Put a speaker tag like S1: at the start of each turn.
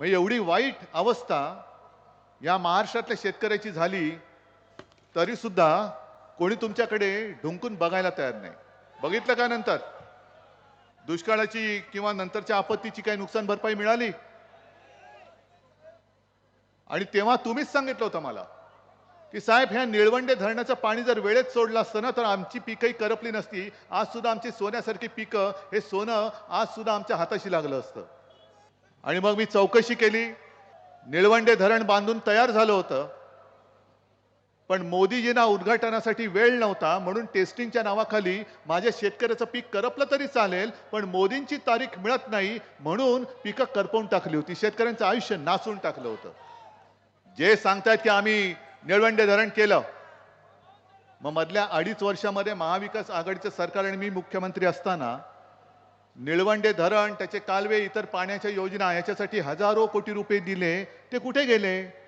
S1: म्हणजे एवढी वाईट अवस्था या महाराष्ट्रातल्या शेतकऱ्याची झाली, तरी सुद्धा कोणी तुमच्याकडे ढुंकून बघायला तयार नाही. बघितलं का नंतर दुष्काळाची किंवा नंतरच्या आपत्तीची काही नुकसान भरपाई मिळाली? आणि तेव्हा तुम्हीच सांगितलं होतं मला, की साहेब ह्या निळवंडे धरणाचं पाणी जर वेळेत सोडलं असतं ना, तर आमची पिकंही करपली नसती. आज सुद्धा आमची सोन्यासारखी पिकं, हे सोनं आज सुद्धा आमच्या हाताशी लागलं असतं. आणि मग मी चौकशी केली. निळवंडे धरण बांधून तयार झालं होतं. पण मोदीजींना उद्घाटनासाठी वेळ नव्हता, म्हणून टेस्टिंगच्या नावाखाली माझ्या शेतकऱ्याचं पीक करपलं तरी चालेल, पण मोदींची तारीख मिळत नाही म्हणून पिकं करपवून टाकली होती. शेतकऱ्यांचं आयुष्य नासून टाकलं होतं. जे सांगतायत की आम्ही निळवंडे धरण केलं, मग मधल्या 2.5 वर्षामध्ये महाविकास आघाडीचं सरकार आणि मी मुख्यमंत्री असताना निळवंडे धरण, त्याचे कालवे, इतर पाण्याच्या योजना याच्यासाठी हजारो कोटी रुपये दिले, ते कुठे गेले?